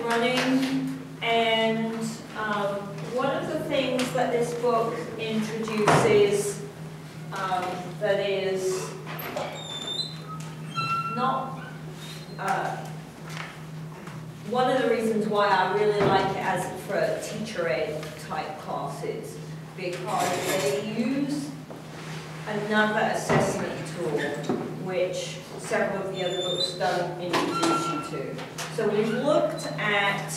running, and one of the things that this book introduces that is not one of the reasons why I really like it as for teacher ed type classes, because they use another assessment tool which several of the other books don't introduce you to. So we've looked at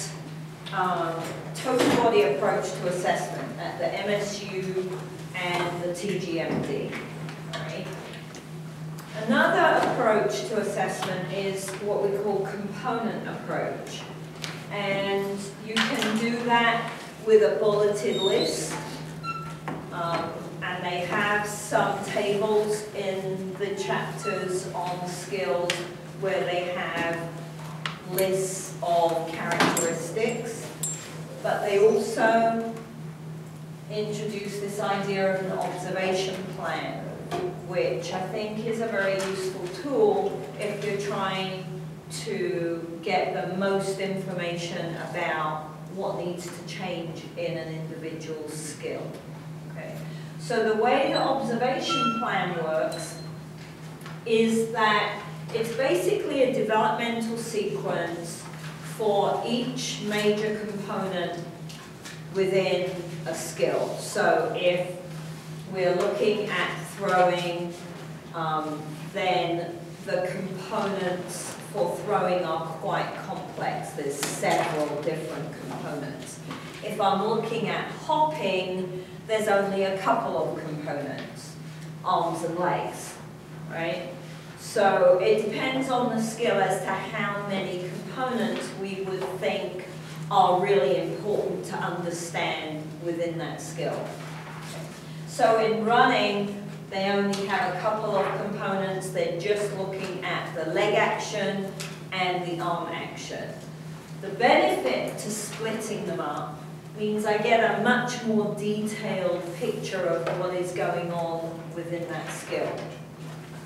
total body approach to assessment at the MSU and the TGMD. Right? Another approach to assessment is what we call component approach. And you can do that with a bulleted list. And they have some tables in the chapters on skills where they have lists of characteristics. But they also introduce this idea of an observation plan, which I think is a very useful tool if you're trying to get the most information about what needs to change in an individual's skill. Okay. So the way the observation plan works is that it's basically a developmental sequence for each major component within a skill. So if we're looking at throwing, then the components for throwing are quite complex. There's several different components. If I'm looking at hopping, there's only a couple of components, arms and legs, right? So it depends on the skill as to how many components we would think are really important to understand within that skill. So in running, they only have a couple of components. They're just looking at the leg action and the arm action. The benefit to splitting them up means I get a much more detailed picture of what is going on within that skill.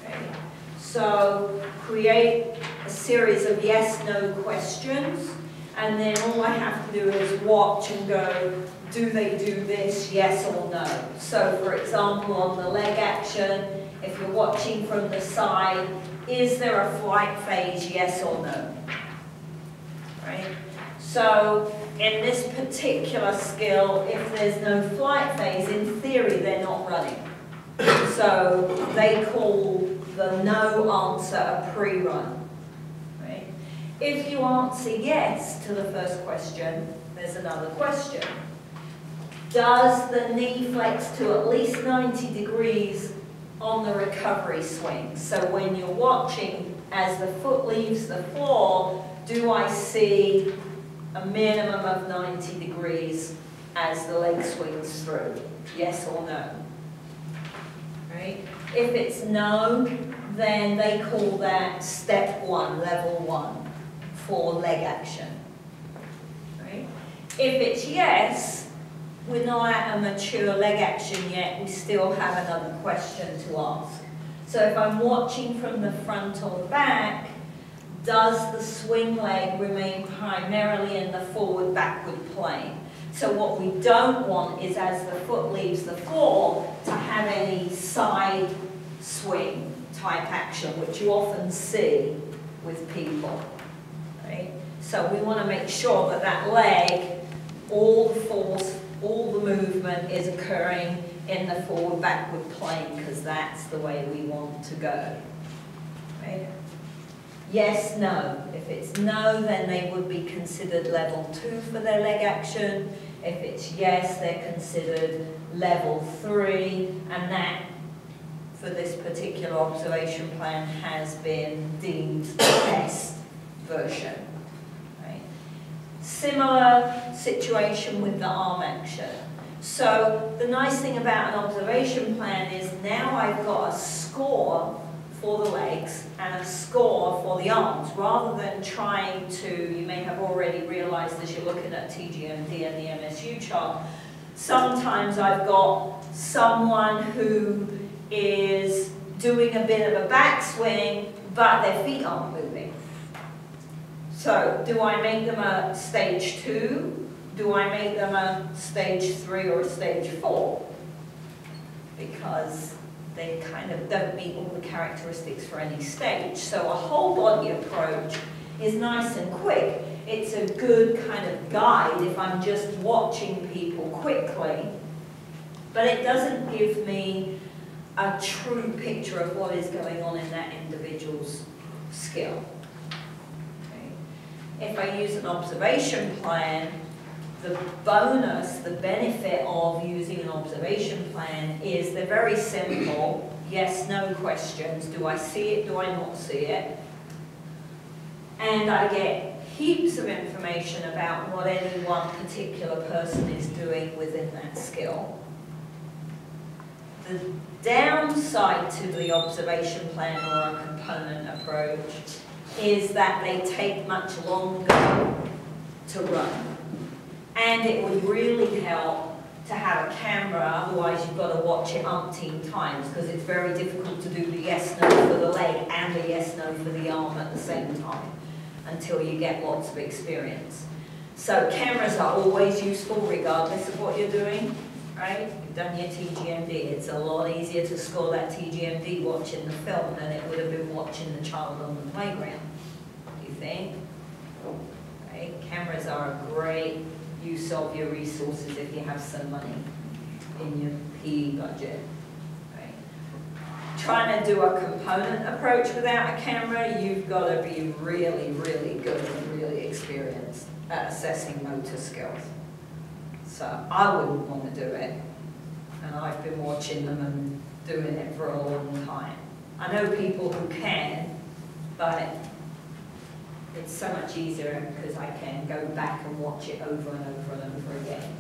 Okay. So create a series of yes/no questions, and then all I have to do is watch and go, do they do this, yes or no? So for example, on the leg action, if you're watching from the side, is there a flight phase, yes or no? Right? So in this particular skill, if there's no flight phase, in theory they're not running. So they call the no answer a pre-run. Right? If you answer yes to the first question, there's another question. Does the knee flex to at least 90 degrees on the recovery swing? So when you're watching, as the foot leaves the floor, do I see a minimum of 90 degrees as the leg swings through? Yes or no? Right? If it's no, then they call that step 1, level 1 for leg action. Right? If it's yes, we're not at a mature leg action yet, we still have another question to ask. So if I'm watching from the front or the back, does the swing leg remain primarily in the forward-backward plane? So what we don't want is, as the foot leaves the floor, to have any side swing type action, which you often see with people. Right? So we want to make sure that that leg, all the force, all the movement is occurring in the forward-backward plane, because that's the way we want to go. Right? Yes, no. If it's no, then they would be considered level 2 for their leg action. If it's yes, they're considered level 3, and that, for this particular observation plan, has been deemed the best version. Right? Similar situation with the arm action. So the nice thing about an observation plan is now I've got a score for the legs and a score for the arms, rather than trying to, you may have already realized as you're looking at TGMD and the MSU chart, sometimes I've got someone who is doing a bit of a backswing, but their feet aren't moving. So, do I make them a stage 2? Do I make them a stage 3 or a stage 4? Because they kind of don't meet all the characteristics for any stage. So a whole body approach is nice and quick. It's a good kind of guide if I'm just watching people quickly, but it doesn't give me a true picture of what is going on in that individual's skill. Okay. If I use an observation plan, the bonus, the benefit of using an observation plan is they're very simple. Yes, no questions. Do I see it? Do I not see it? And I get heaps of information about what any one particular person is doing within that skill. The downside to the observation plan or a component approach is that they take much longer to run. And it would really help to have a camera, otherwise you've got to watch it umpteen times because it's very difficult to do the yes-no for the leg and the yes-no for the arm at the same time until you get lots of experience. So cameras are always useful regardless of what you're doing, right? You've done your TGMD. It's a lot easier to score that TGMD watching the film than it would have been watching the child on the playground, do you think? Right? Cameras are a great use of your resources if you have some money in your PE budget. Right? Trying to do a component approach without a camera, you've got to be really, really good and really experienced at assessing motor skills. So I wouldn't want to do it, and I've been watching them and doing it for a long time. I know people who can, but it's so much easier because I can go back and watch it over and over and over again.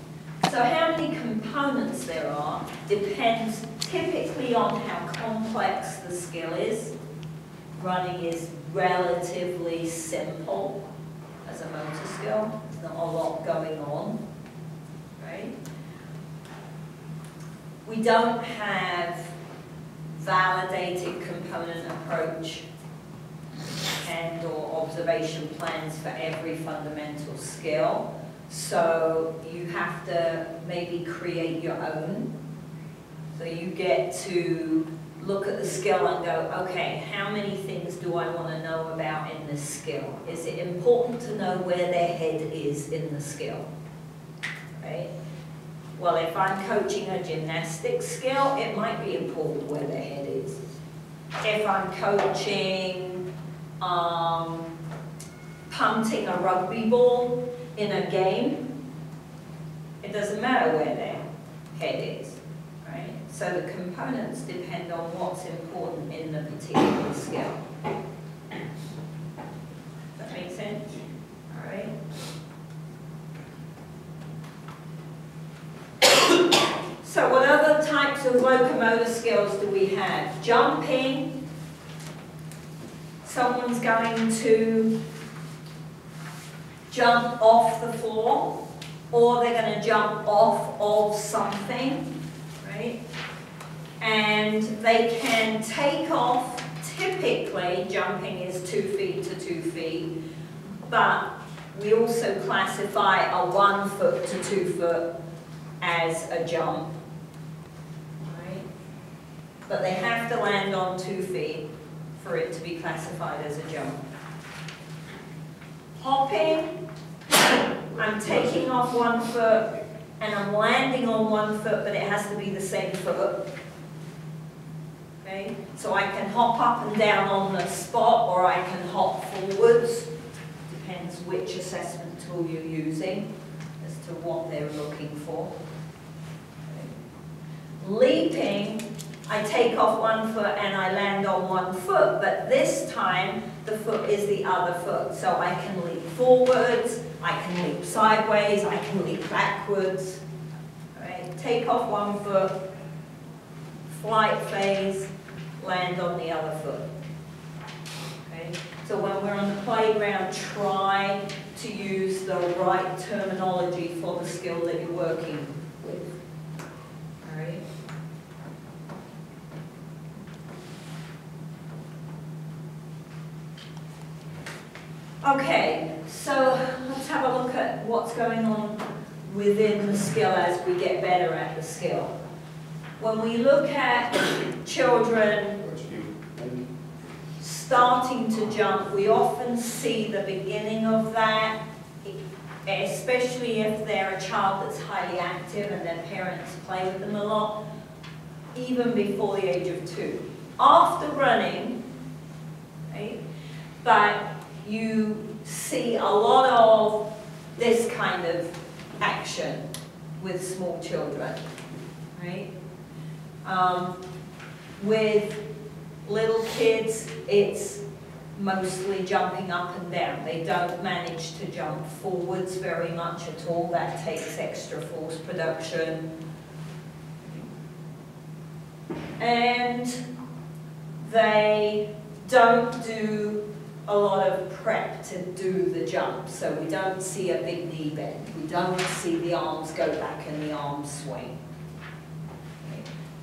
So how many components there are depends typically on how complex the skill is. Running is relatively simple as a motor skill. There's not a lot going on, right? We don't have validated component approach and or observation plans for every fundamental skill. So you have to maybe create your own. So you get to look at the skill and go, okay, how many things do I want to know about in this skill? Is it important to know where their head is in the skill? Right? Well, if I'm coaching a gymnastics skill, it might be important where their head is. If I'm coaching punting a rugby ball in a game, it doesn't matter where their head is, right? So the components depend on what's important in the particular skill. Does that make sense? All right. So what other types of locomotor skills do we have? Jumping. Someone's going to jump off the floor, or they're going to jump off of something, right? And they can take off, typically jumping is 2 feet to 2 feet, but we also classify a 1 foot to 2 foot as a jump, right? But they have to land on 2 feet for it to be classified as a jump. Hopping, I'm taking off 1 foot and I'm landing on 1 foot, but it has to be the same foot. Okay? So I can hop up and down on the spot, or I can hop forwards. Depends which assessment tool you're using as to what they're looking for. Okay. Leaping, I take off 1 foot and I land on 1 foot, but this time the foot is the other foot. So I can leap forwards, I can leap sideways, I can leap backwards. Right? Take off 1 foot, flight phase, land on the other foot. Okay? So when we're on the playground, try to use the right terminology for the skill that you're working with. All right? Okay, so let's have a look at what's going on within the skill as we get better at the skill. When we look at children starting to jump, we often see the beginning of that, especially if they're a child that's highly active and their parents play with them a lot, even before the age of 2. After running, right, but you see a lot of this kind of action with small children, right? With little kids, it's mostly jumping up and down. They don't manage to jump forwards very much at all. That takes extra force production. And they don't do a lot of prep to do the jump. So we don't see a big knee bend. We don't see the arms go back and the arms swing.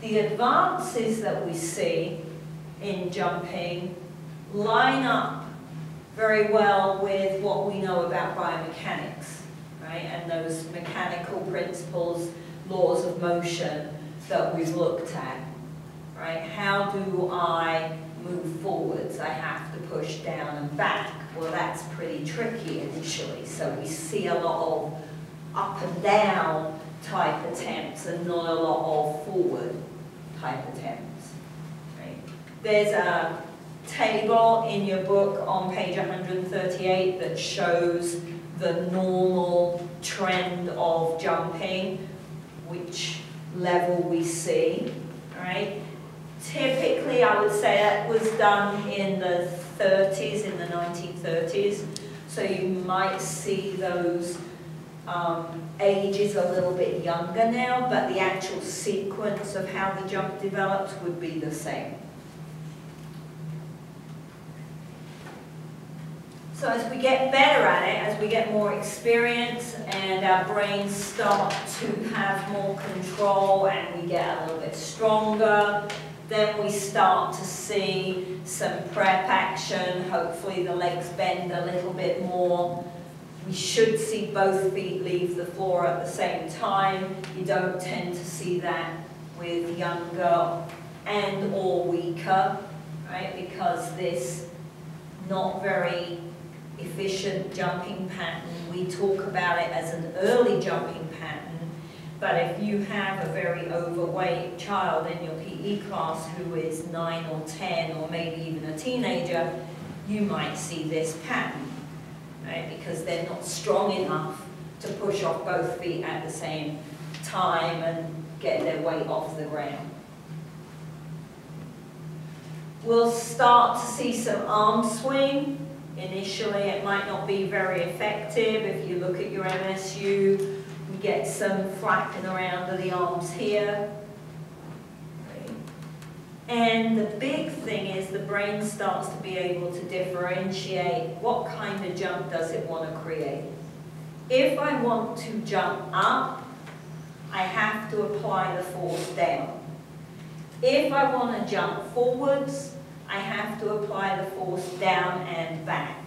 The advances that we see in jumping line up very well with what we know about biomechanics, right? And those mechanical principles, laws of motion that we've looked at, right? How do I move forwards? I have to push down and back. Well, that's pretty tricky initially. So we see a lot of up and down type attempts and not a lot of forward type attempts. Right? There's a table in your book on page 138 that shows the normal trend of jumping, which level we see. Right? Typically, I would say that was done in the 30s, in the 1930s. So you might see those ages a little bit younger now, but the actual sequence of how the jump develops would be the same. So as we get better at it, as we get more experience and our brains start to have more control and we get a little bit stronger, then we start to see some prep action. Hopefully the legs bend a little bit more. We should see both feet leave the floor at the same time. You don't tend to see that with younger and or weaker, right? Because this not very efficient jumping pattern, we talk about it as an early jumping pattern, but if you have a very overweight child in your PE class who is 9 or 10 or maybe even a teenager, you might see this pattern. Right? Because they're not strong enough to push off both feet at the same time and get their weight off the ground. We'll start to see some arm swing. Initially, it might not be very effective. If you look at your MSU, we get some flapping around of the arms here. And the big thing is the brain starts to be able to differentiate what kind of jump does it want to create. If I want to jump up, I have to apply the force down. If I want to jump forwards, I have to apply the force down and back.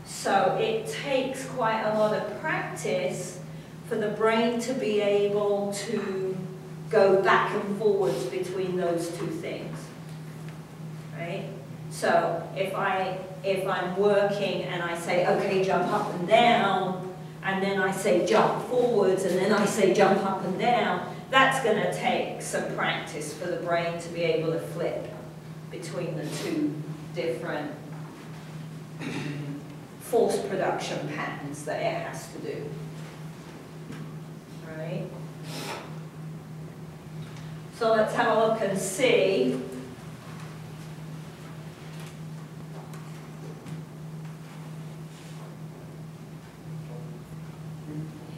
So it takes quite a lot of practice for the brain to be able to go back and forwards between those two things, right? So if I'm working and I say, okay, jump up and down, and then I say jump forwards, and then I say jump up and down, that's going to take some practice for the brain to be able to flip between the two different force production patterns that it has to do, right? So let's have a look and see.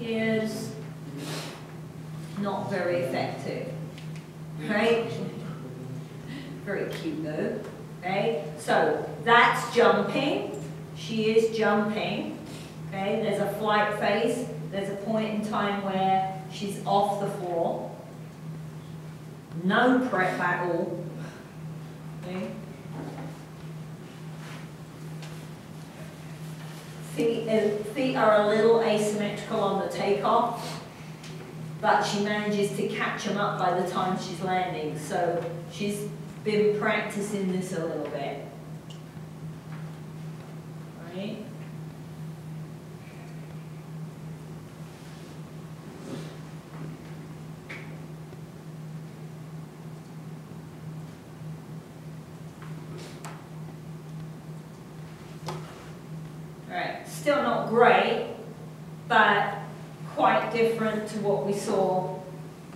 Here's not very effective, right? Very cute though, right? So that's jumping. She is jumping, okay? There's a flight phase. There's a point in time where she's off the floor. No prep at all. Okay. Feet are a little asymmetrical on the takeoff, but she manages to catch them up by the time she's landing. So she's been practicing this a little bit. Right? Alright, still not great, but quite different to what we saw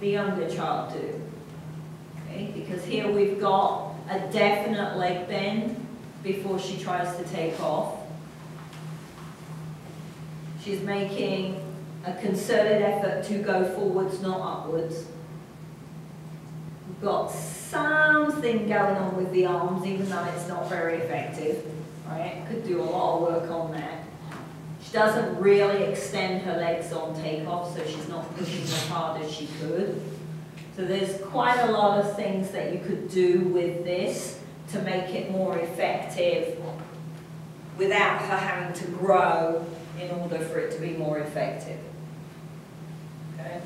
the younger child do. Okay, because here we've got a definite leg bend before she tries to take off. She's making a concerted effort to go forwards, not upwards. We've got something going on with the arms, even though it's not very effective. Right? Could do a lot of work on that. She doesn't really extend her legs on takeoff, so she's not pushing as hard as she could. So there's quite a lot of things that you could do with this to make it more effective without her having to grow in order for it to be more effective. Okay?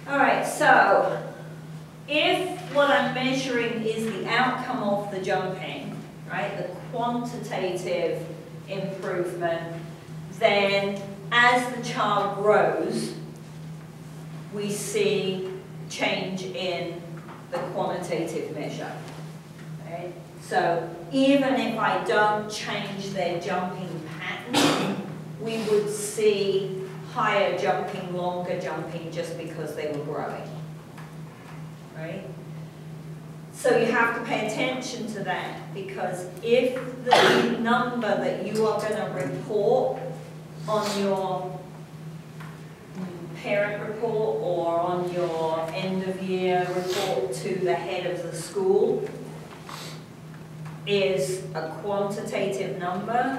Alright, so if what I'm measuring is the outcome of the jumping, right, the quantitative improvement, then as the child grows, we see change in the quantitative measure. Right? So even if I don't change their jumping pattern, we would see higher jumping, longer jumping, just because they were growing. Right? So you have to pay attention to that, because if the number that you are going to report on your parent report or on your end of year report to the head of the school is a quantitative number,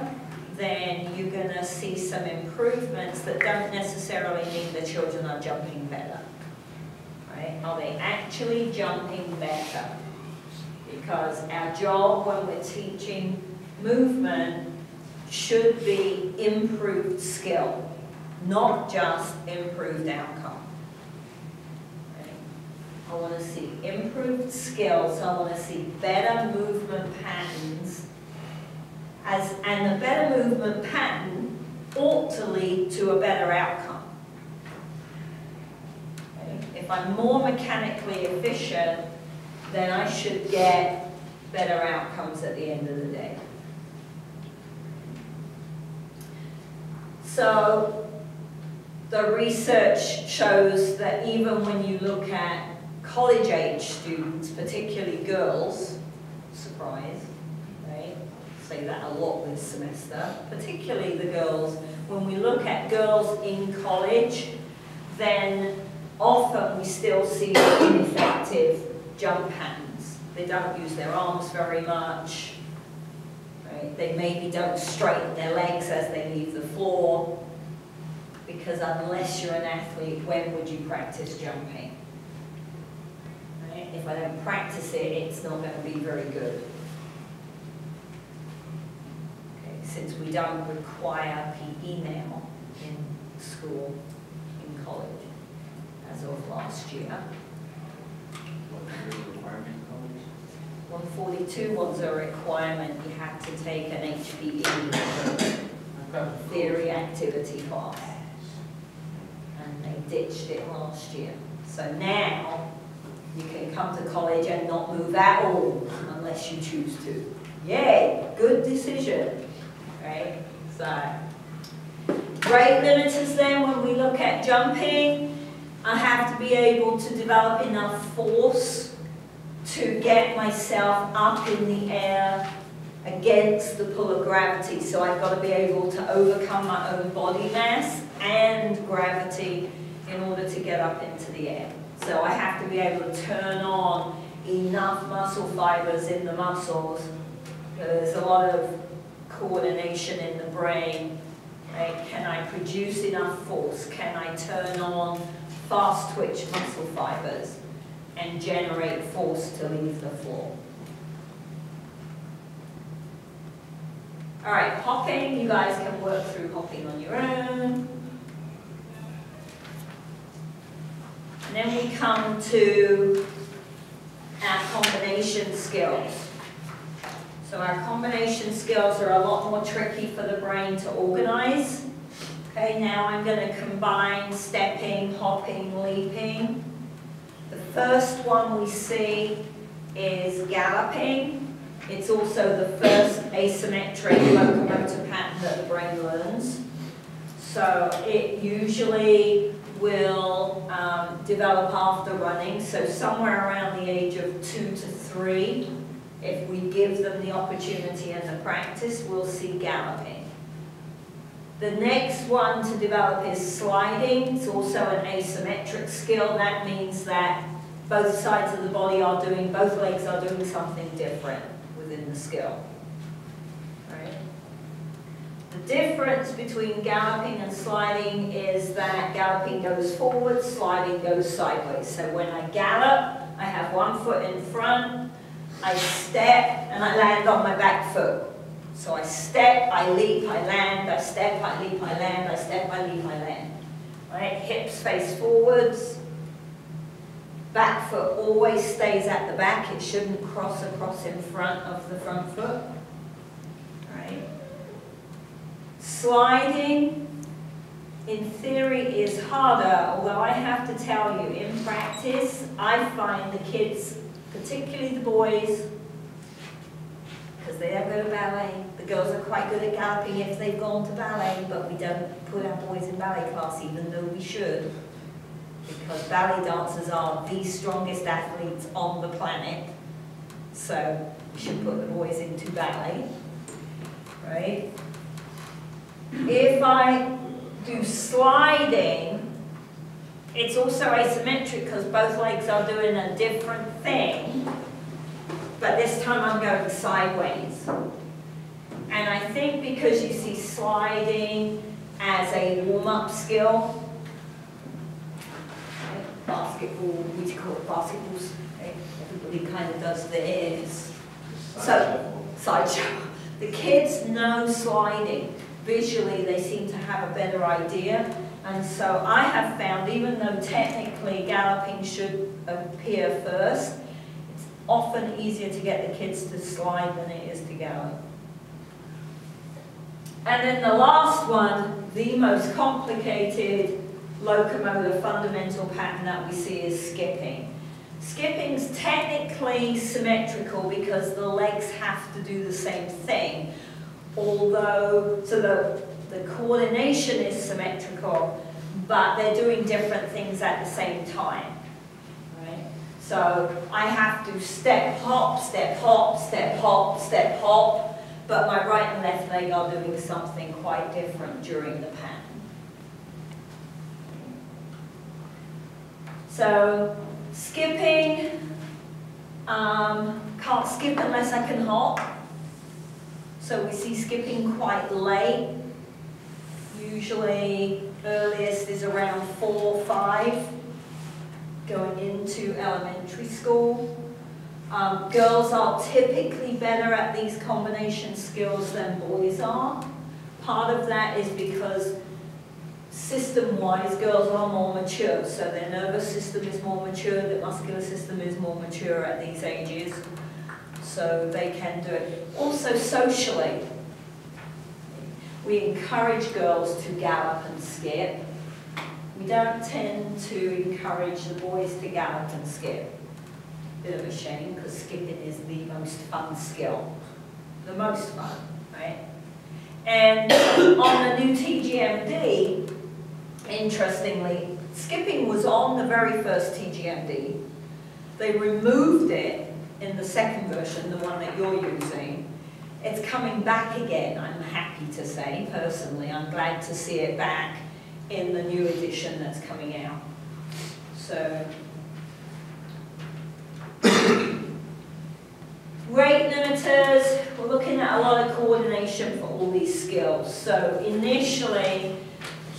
then you're going to see some improvements that don't necessarily mean the children are jumping better. Right? Are they actually jumping better? Because our job when we're teaching movement should be improved skill, not just improved outcome. Right? I want to see improved skill, so I want to see better movement patterns. And the better movement pattern ought to lead to a better outcome. Okay? If I'm more mechanically efficient, then I should get better outcomes at the end of the day. So the research shows that even when you look at college-age students, particularly girls, surprise, right? Say that a lot this semester, particularly the girls. When we look at girls in college, then often we still see ineffective jump patterns. They don't use their arms very much. Right? They maybe don't straighten their legs as they leave the floor, because unless you're an athlete, when would you practice jumping? Right? If I don't practice it, it's not going to be very good. Okay? Since we don't require PE now in school, in college, as of last year. 142 was a requirement. You had to take an HPE theory activity class, and they ditched it last year. So now you can come to college and not move at all unless you choose to. Yay, good decision, right? So rate limiters then, when we look at jumping, I have to be able to develop enough force to get myself up in the air against the pull of gravity. So I've got to be able to overcome my own body mass and gravity in order to get up into the air. So I have to be able to turn on enough muscle fibers in the muscles. There's a lot of coordination in the brain. Right? Can I produce enough force? Can I turn on fast twitch muscle fibers and generate force to leave the floor. All right, hopping, you guys can work through hopping on your own. And then we come to our combination skills. So our combination skills are a lot more tricky for the brain to organize. Okay, now I'm going to combine stepping, hopping, leaping. The first one we see is galloping. It's also the first asymmetric locomotor pattern that the brain learns. So it usually will develop after running, so somewhere around the age of 2 to 3, if we give them the opportunity and the practice, we'll see galloping. The next one to develop is sliding. It's also an asymmetric skill. That means that both sides of the body are doing, both legs are doing something different within the skill. Right? The difference between galloping and sliding is that galloping goes forward, sliding goes sideways. So when I gallop, I have one foot in front, I step, and I land on my back foot. So I step, I leap, I land, I step, I leap, I land, I step, I leap, I land. Right? Hips face forwards. Back foot always stays at the back. It shouldn't cross across in front of the front foot. Right? Sliding, in theory, is harder, although I have to tell you, in practice, I find the kids, particularly the boys, because they don't go to ballet. The girls are quite good at galloping if they've gone to ballet, but we don't put our boys in ballet class, even though we should, because ballet dancers are the strongest athletes on the planet. So we should put the boys into ballet, right? If I do sliding, it's also asymmetric because both legs are doing a different thing, but this time I'm going sideways. And I think because you see sliding as a warm-up skill, right? Basketball, we call it basketballs, right? Everybody kind of does this. So, sideshow. The kids know sliding. Visually, they seem to have a better idea. And so I have found, even though technically galloping should appear first, it's often easier to get the kids to slide than it is to gallop. And then the last one, the most complicated locomotor fundamental pattern that we see is skipping. Skipping's technically symmetrical because the legs have to do the same thing. Although, so the coordination is symmetrical, but they're doing different things at the same time, right? So I have to step, hop, step, hop, step, hop, step, hop, but my right and left leg are doing something quite different during the pattern. So skipping, can't skip unless I can hop. So we see skipping quite late. Usually earliest is around 4 or 5, going into elementary school. Girls are typically better at these combination skills than boys are. Part of that is because system-wise, girls are more mature, so their nervous system is more mature, the muscular system is more mature at these ages, so they can do it. Also socially, we encourage girls to gallop and skip. We don't tend to encourage the boys to gallop and skip. Bit of a shame, because skipping is the most fun skill. The most fun, right? And on the new TGMD, interestingly, skipping was on the very first TGMD. They removed it in the second version, the one that you're using. It's coming back again, I'm happy to say, personally. I'm glad to see it back in the new edition that's coming out. So, rate limiters, we're looking at a lot of coordination for all these skills. So initially,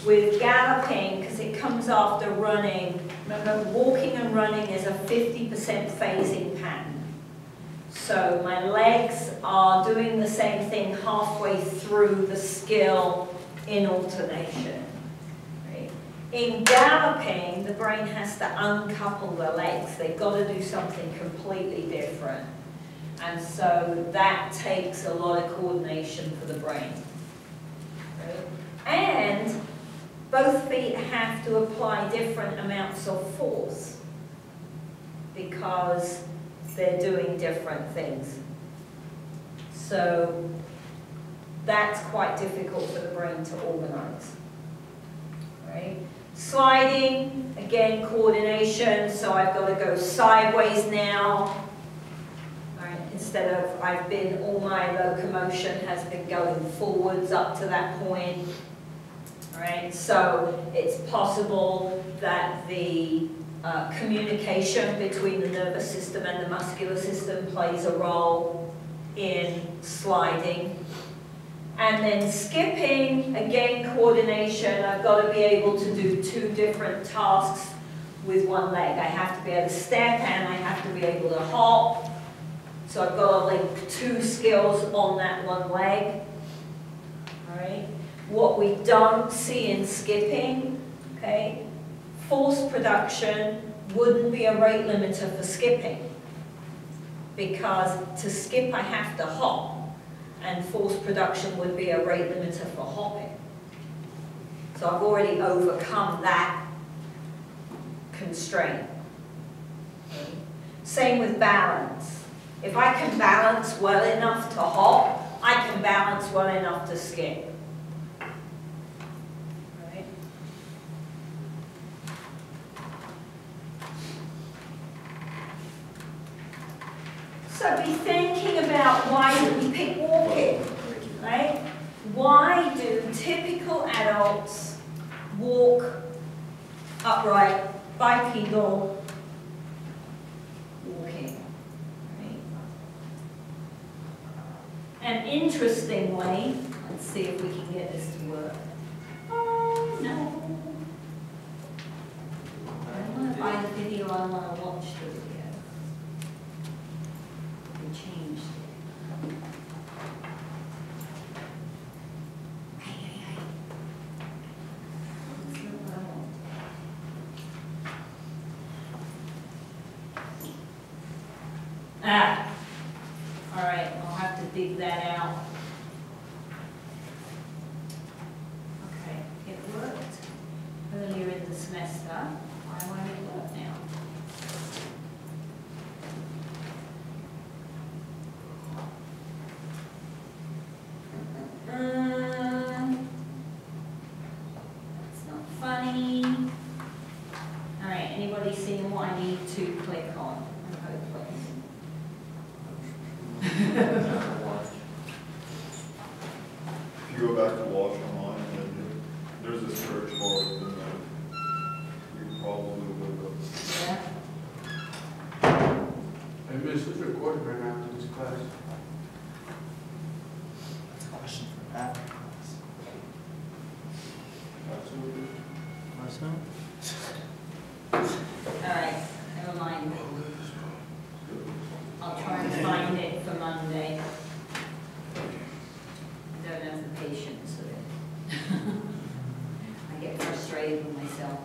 With galloping, because it comes after running, remember walking and running is a 50% phasing pattern. So my legs are doing the same thing halfway through the skill in alternation. Right? In galloping, the brain has to uncouple the legs. They've got to do something completely different. And so that takes a lot of coordination for the brain. Right? And both feet have to apply different amounts of force because they're doing different things. So that's quite difficult for the brain to organize. Right? Sliding, again, coordination, so I've got to go sideways now. Right? Instead of, all my locomotion has been going forwards up to that point. Right? So it's possible that the communication between the nervous system and the muscular system plays a role in sliding. And then skipping, again, coordination. I've got to be able to do two different tasks with one leg. I have to be able to step and I have to be able to hop. So I've got to link two skills on that one leg. All right? What we don't see in skipping, okay, force production wouldn't be a rate limiter for skipping, because to skip I have to hop, and force production would be a rate limiter for hopping. So I've already overcome that constraint. Okay. Same with balance. If I can balance well enough to hop, I can balance well enough to skip. So be thinking about why do we pick walking, right? Why do typical adults walk upright, bipedal, walking, right? And interestingly, let's see if we can get this to work. Oh, no. I don't want to buy the video, I want to watch the video. Changed it. All right, I'll have to dig that out. Okay, it worked earlier in the semester. Why won't it work now? That's not funny. All right, anybody seeing what I need to click on? If you go back to watch online, and there's a search bar within that. You probably would have. Yeah. Hey, Miss, who's recording right now in this class? That's a question for after class. Absolutely. Marcel? All right, never mind. I'll try and find it for Monday. I don't have the patience of it. I get frustrated with myself.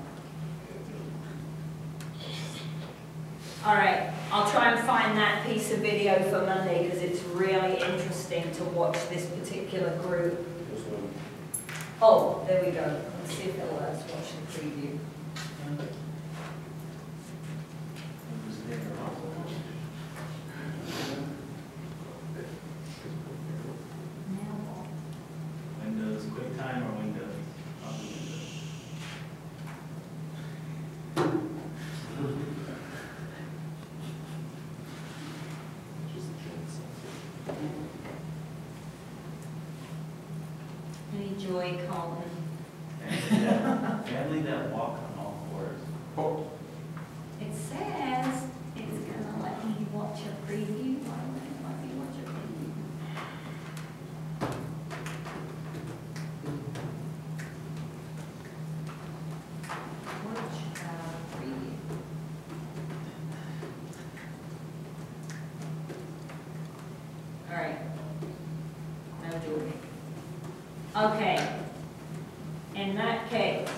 All right, I'll try and find that piece of video for Monday because it's really interesting to watch this particular group. Oh, there we go. Let's see if it'll let us watch the preview. Windows, QuickTime or Windows? Any joy, Colin? Family that walk on all fours. Okay. In that case,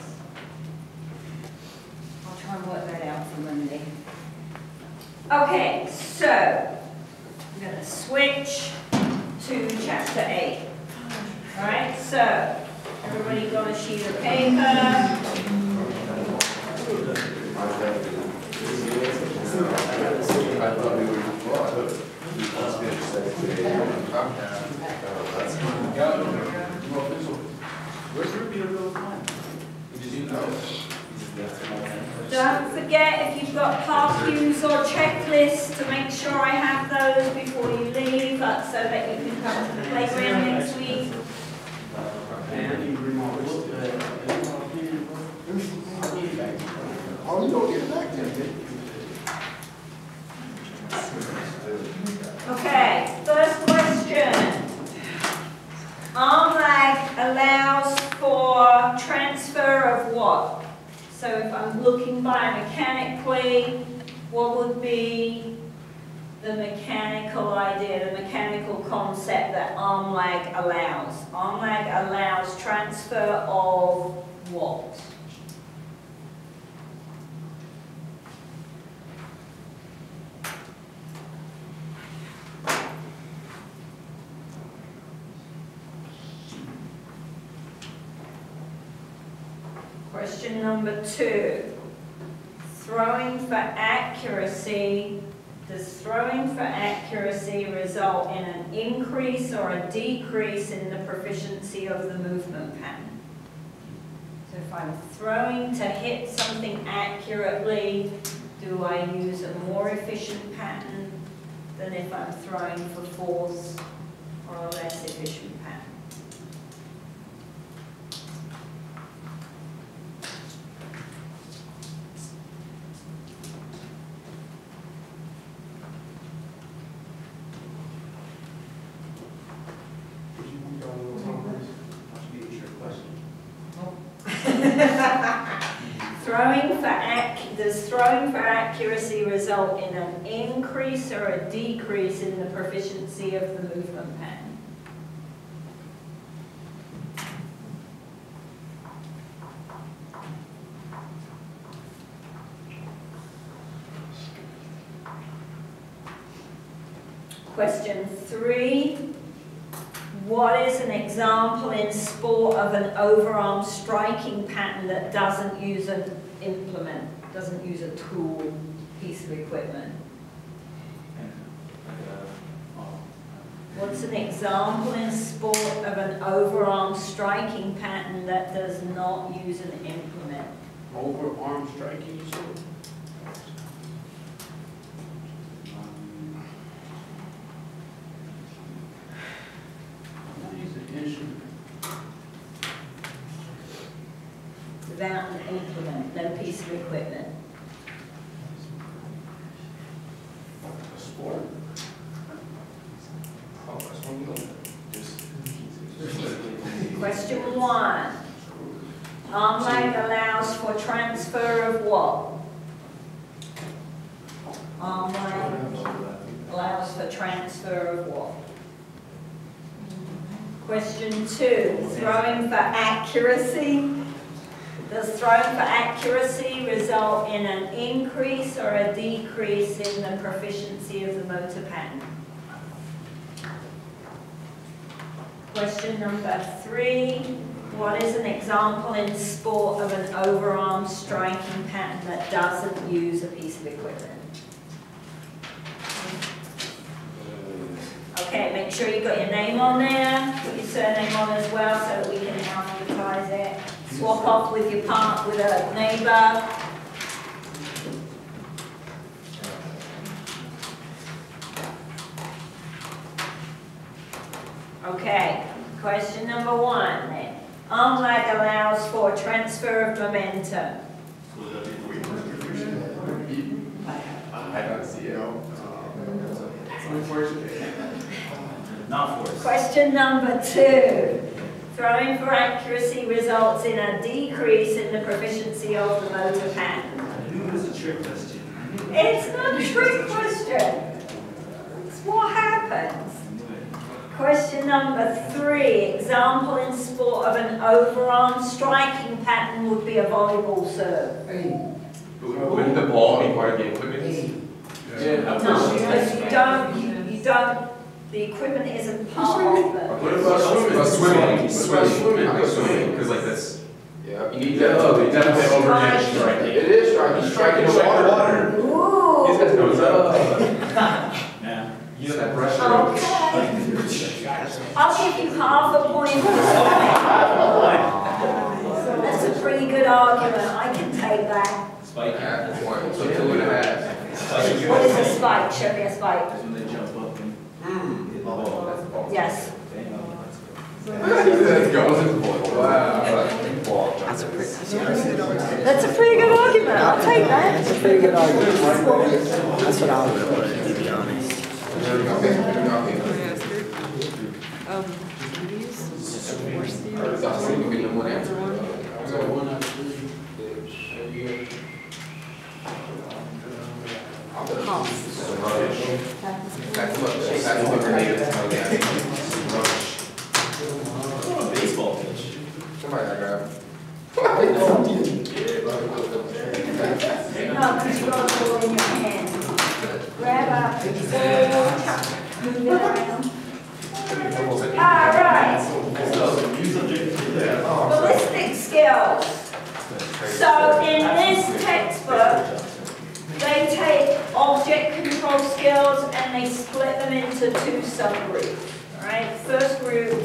I'll try and work that out for Monday. Okay, so I'm going to switch to chapter 8. All right, so everybody got a sheet of paper. Where's your beautiful plan? Don't forget, if you've got park cues or checklists, to make sure I have those before you leave, so that you can come to the playground next week. Oh, you don't get back there, Okay, first question. Arm lag allows for transfer of what? So if I'm looking biomechanically, what would be the mechanical idea, the mechanical concept that arm lag allows? Arm lag allows transfer of what? Question number 2. Throwing for accuracy. Does throwing for accuracy result in an increase or a decrease in the proficiency of the movement pattern? So if I'm throwing to hit something accurately, do I use a more efficient pattern than if I'm throwing for force, or a less efficient pattern? Does throwing for accuracy result in an increase or a decrease in the proficiency of the movement pattern? Question 3. What is an example in sport of an overarm striking pattern that doesn't use an implement, doesn't use a tool, piece of equipment? What's an example in sport of an overarm striking pattern that does not use an implement? Overarm striking, you said? Without an implement, no piece of equipment. Sport. Question 1. Arm lag allows for transfer of what? Arm lag allows for transfer of what? Question 2. Throwing for accuracy. Does throwing for accuracy result in an increase or a decrease in the proficiency of the motor pattern? Question number 3. What is an example in sport of an overarm striking pattern that doesn't use a piece of equipment? Okay, make sure you've got your name on there, put your surname on as well so that we can alphabetize it. Swap off with your with a neighbour. Okay, question number 1 then. Arm lag allows for transfer of momentum. I don't see it. Not force. Question number 2. Throwing for accuracy results in a decrease in the proficiency of the motor pattern. I knew it was a trick question. It's not a trick question. It's what happens. I knew it. Question number 3. Example in sport of an overarm striking pattern would be a volleyball serve. Wouldn't the ball be part of the equipment? No, because you don't, the equipment isn't part of the... What about swimming? Swimming, because like this. Yeah, you need that. Oh, they definitely overhand striking. It is striking. Striking the water. Ooh. These guys know what's up. Yeah. You know that pressure. Okay. I'll give you half a point for swimming. That's a pretty good argument. I can take that. Spike. Yeah, one. So 2.5. What is a spike? Show me a spike. That's when they jump up and hit the ball. Yes. Let's go. Wow. That's a pretty good argument. I'll take that. That's a pretty good argument. That's what I would put, to be honest. Baseball pitch. Somebody got grab. No, because you got the ball in your hand. Grab up, move it around. All right. Ballistic skills. So in this textbook, they take object control skills and they split them into 2 subgroups. All right. First group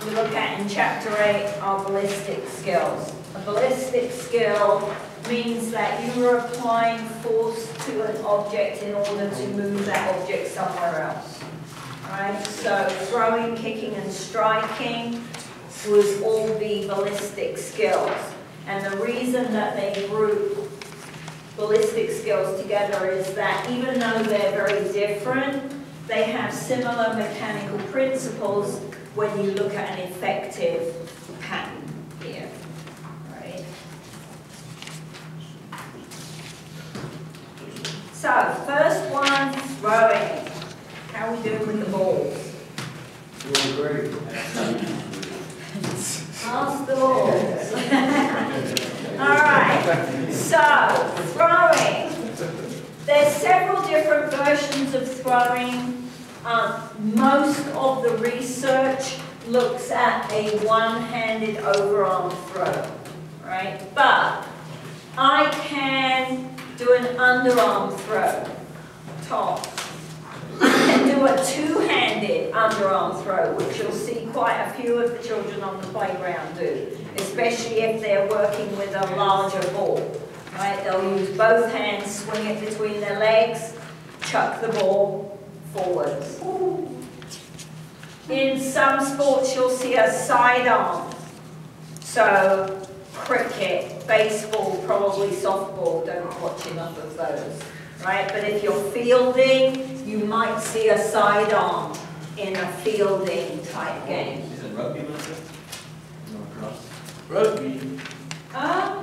we look at in chapter 8 are ballistic skills. A ballistic skill means that you are applying force to an object in order to move that object somewhere else. Right? So throwing, kicking, and striking would all be ballistic skills. And the reason that they group ballistic skills together is that even though they're very different, they have similar mechanical principles when you look at an effective pattern here. Right? So, first one, throwing. How are we doing with the balls? Doing great. Pass the balls. Alright, so, throwing. There's several different versions of throwing. Most of the research looks at a one-handed overarm throw, right? But I can do an underarm throw, toss. I can do a two-handed underarm throw, which you'll see quite a few of the children on the playground do, especially if they're working with a larger ball, right? They'll use both hands, swing it between their legs, chuck the ball forwards. In some sports, you'll see a sidearm. So, cricket, baseball, probably softball, don't watch enough of those, right? But if you're fielding, you might see a sidearm in a fielding type game. Is it rugby, Melissa? Rugby. Yeah,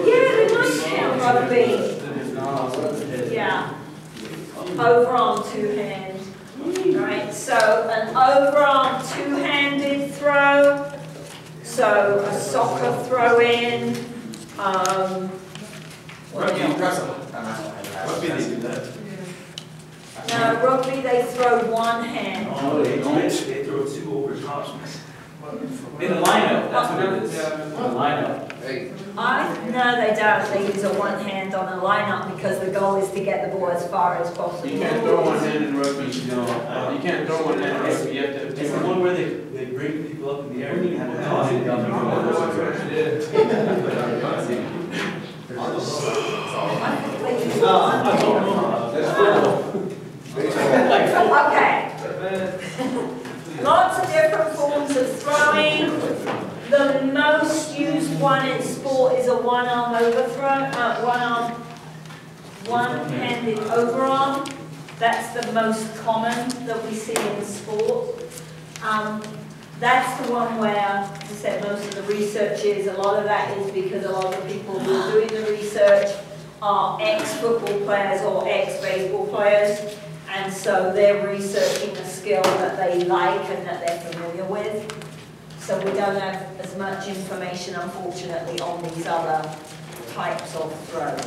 they might count rugby. Yeah. Overarm two-hand. Right, so an overarm two-handed throw. So a soccer throw-in. Rugby. Rugby, they do that. No, rugby they throw one hand. Oh, they throw 2 over top. In the lineup, that's what it is. In the lineup. Hey. No, they don't. They use a one hand on a lineup because the goal is to get the ball as far as possible. You can't throw one hand in rugby. You can't throw one hand in rugby. You have to. It's the one where they bring people up in the air and you have to toss it down the Okay. Lots of different forms of throwing. The most used one in sport is a one-arm overthrow, one-handed overarm. That's the most common that we see in sport. That's the one where, as I said, most of the research is. A lot of that is because a lot of the people who are doing the research are ex-football players or ex-baseball players. And so they're researching a skill that they like and that they're familiar with. So we don't have as much information, unfortunately, on these other types of throws.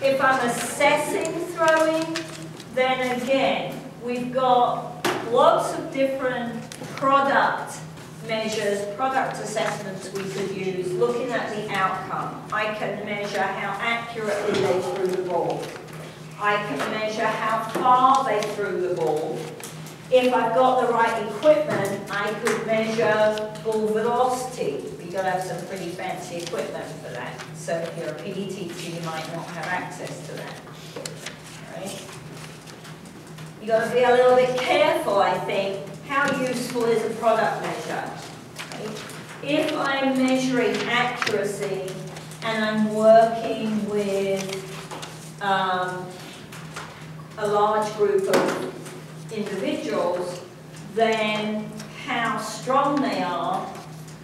If I'm assessing throwing, then again, we've got lots of different product measures, product assessments we could use, looking at the outcome. I can measure how accurately they threw the ball. I can measure how far they threw the ball. If I've got the right equipment, I could measure ball velocity. You've got to have some pretty fancy equipment for that. So if you're a PE teacher, you might not have access to that. Right? You've got to be a little bit careful, I think. How useful is a product measure? Right? If I'm measuring accuracy and I'm working with a large group of individuals, then how strong they are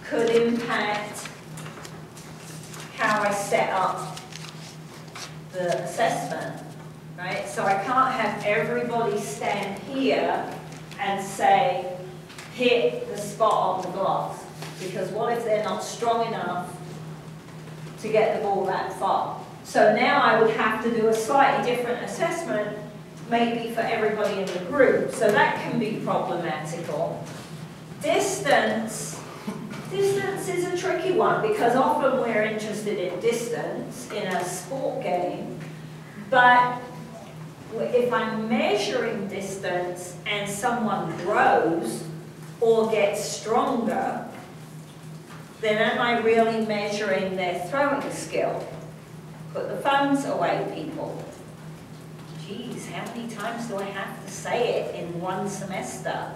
could impact how I set up the assessment, right? So I can't have everybody stand here and say, hit the spot on the glass, because what if they're not strong enough to get the ball that far? So now I would have to do a slightly different assessment, maybe for everybody in the group. So that can be problematical. Distance is a tricky one, because often we're interested in distance in a sport game, but if I'm measuring distance and someone grows or gets stronger, then am I really measuring their throwing skill? Put the phones away, people. Geez, how many times do I have to say it in one semester?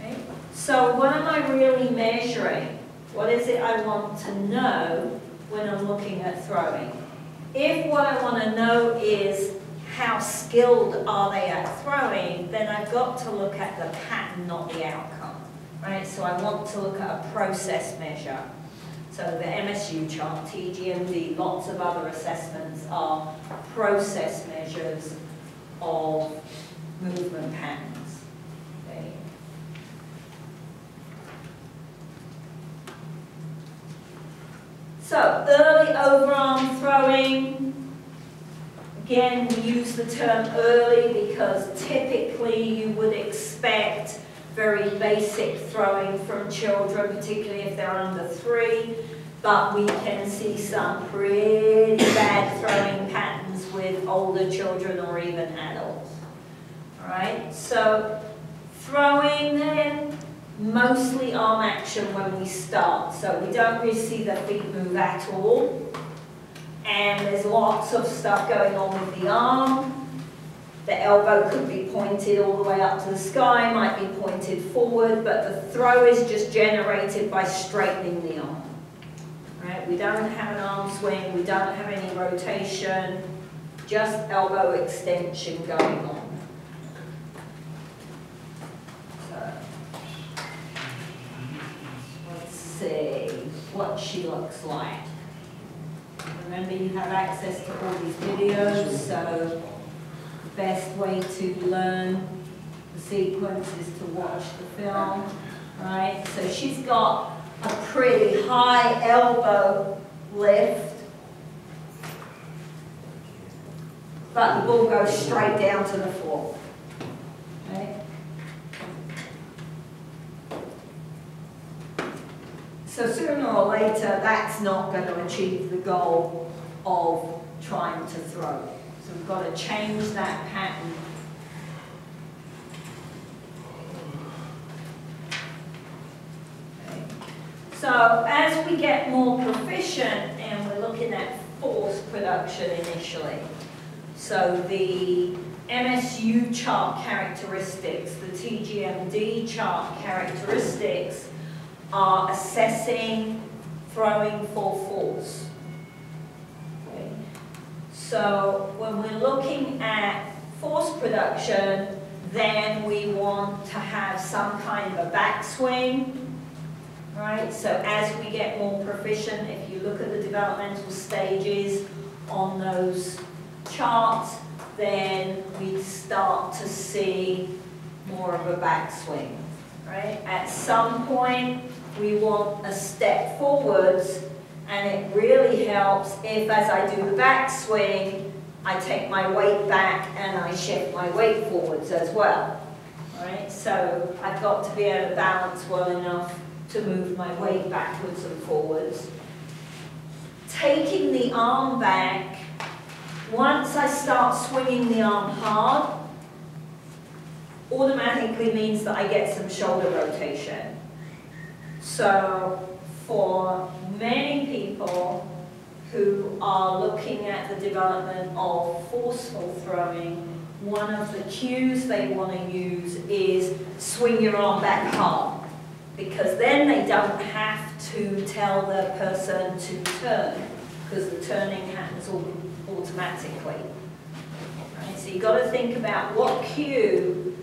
Right? So what am I really measuring? What is it I want to know when I'm looking at throwing? If what I want to know is how skilled are they at throwing, then I've got to look at the pattern, not the outcome. Right? So I want to look at a process measure. So the MSU chart, TGMD, lots of other assessments are process measures of movement patterns. Okay. So early overarm throwing, again we use the term early because typically you would expect very basic throwing from children, particularly if they're under 3, but we can see some pretty bad throwing patterns with older children or even adults. All right, so throwing then, mostly arm action when we start, so we don't really see the feet move at all, and there's lots of stuff going on with the arm. The elbow could be pointed all the way up to the sky, might be pointed forward, but the throw is just generated by straightening the arm. Right? We don't have an arm swing, we don't have any rotation, just elbow extension going on. So, let's see what she looks like. Remember, you have access to all these videos, so best way to learn the sequence is to watch the film, right? So she's got a pretty high elbow lift, but the ball goes straight down to the floor, right? So sooner or later, that's not going to achieve the goal of trying to throw. So we've got to change that pattern. Okay. So as we get more proficient, and we're looking at force production initially, so the MSU chart characteristics, the TGMD chart characteristics are assessing throwing for force. Okay. So when we're looking at force production, then we want to have some kind of a backswing, right? So as we get more proficient, if you look at the developmental stages on those charts, then we start to see more of a backswing, right? At some point, we want a step forwards, and it really helps if, as I do the backswing, I take my weight back and I shift my weight forwards as well. All right, so I've got to be able to balance well enough to move my weight backwards and forwards. Taking the arm back, once I start swinging the arm hard, automatically means that I get some shoulder rotation. So for many people who are looking at the development of forceful throwing, one of the cues they want to use is swing your arm back hard, because then they don't have to tell the person to turn, because the turning happens automatically. Right? So you've got to think about what cue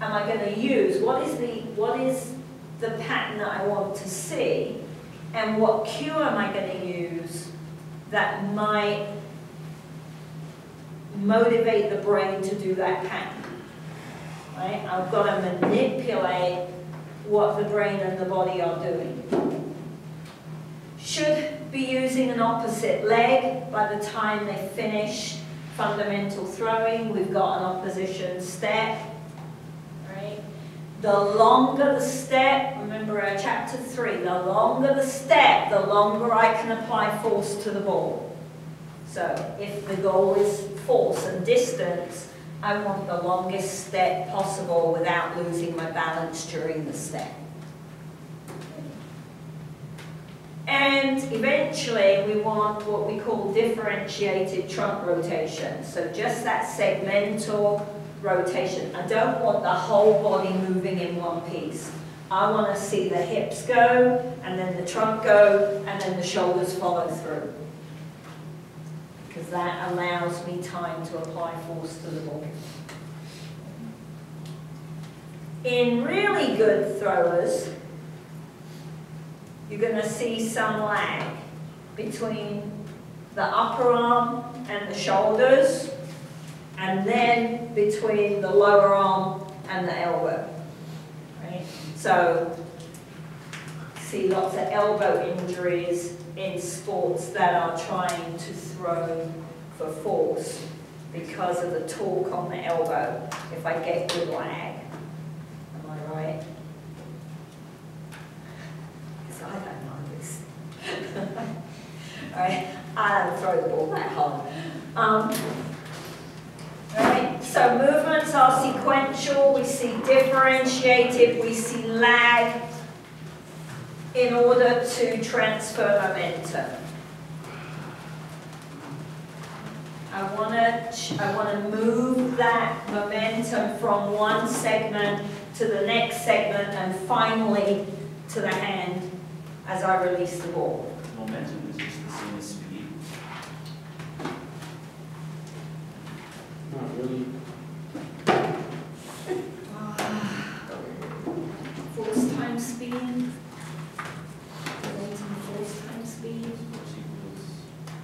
am I going to use? What is the pattern that I want to see? And what cue am I going to use that might motivate the brain to do that pattern? Right? I've got to manipulate what the brain and the body are doing. Should be using an opposite leg by the time they finish fundamental throwing. We've got an opposition step. Right? The longer the step, remember our chapter 3, the longer the step, the longer I can apply force to the ball. So if the goal is force and distance, I want the longest step possible without losing my balance during the step. And eventually we want what we call differentiated trunk rotation. So just that segmental rotation. I don't want the whole body moving in one piece. I want to see the hips go, and then the trunk go, and then the shoulders follow through. Because that allows me time to apply force to the ball. In really good throwers, you're going to see some lag between the upper arm and the shoulders, and then between the lower arm and the elbow. Right? So, see lots of elbow injuries in sports that are trying to throw for force because of the torque on the elbow, if I get good lag. Am I right? Because I don't know this. Alright, I don't throw the ball that hard. Alright, so movements are sequential, we see differentiated, we see lag in order to transfer momentum. I want to move that momentum from one segment to the next segment and finally to the hand as I release the ball. Momentum is just the same as speed. Not really. Force times speed. Momentum force times speed. Force equals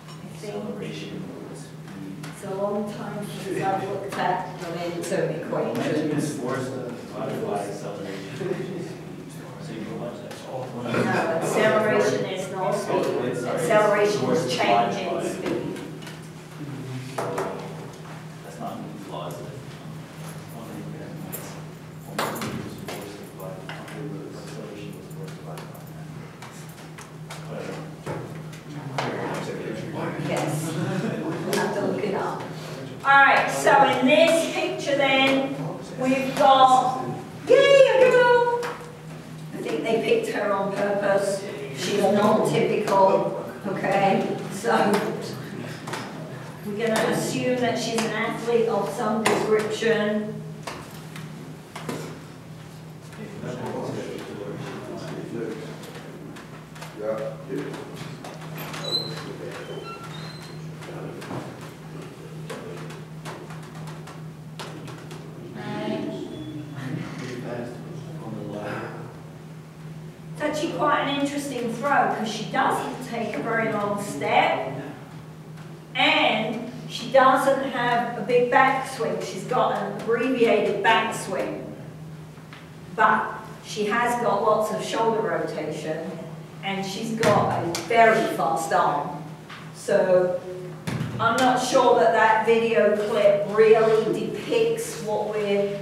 I think acceleration equals speed. it's a long time since I've looked at momentum Momentum equations. is force divided by acceleration. So you can watch that. No, acceleration is not speed. Acceleration is change in speed. That's not new flaws. Momentum is force divided by acceleration was force divided by. Yes. We'll have to look it up. Alright, so in this picture then, we've got, yay, a girl! I think they picked her on purpose. She's not typical, okay? So, we're going to assume that she's an athlete of some description. It's actually quite an interesting throw because she doesn't take a very long step. And she doesn't have a big backswing. She's got an abbreviated backswing. But she has got lots of shoulder rotation, and she's got a very fast arm. So I'm not sure that that video clip really depicts what we're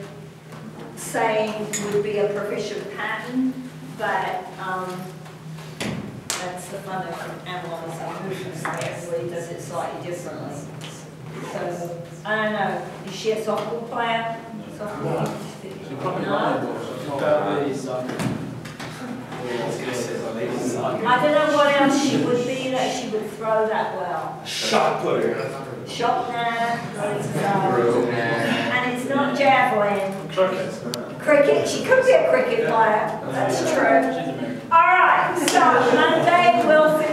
saying would be a proficient pattern, but that's the fun of analysing movements. Everybody does it slightly differently. So, I don't know, is she a softball player? Softball? No? I don't know what else she would be that she would throw that well. Shot putter. Shot, and it's not javelin. Cricket, she could be a cricket player, that's true. All right, so Monday we'll finish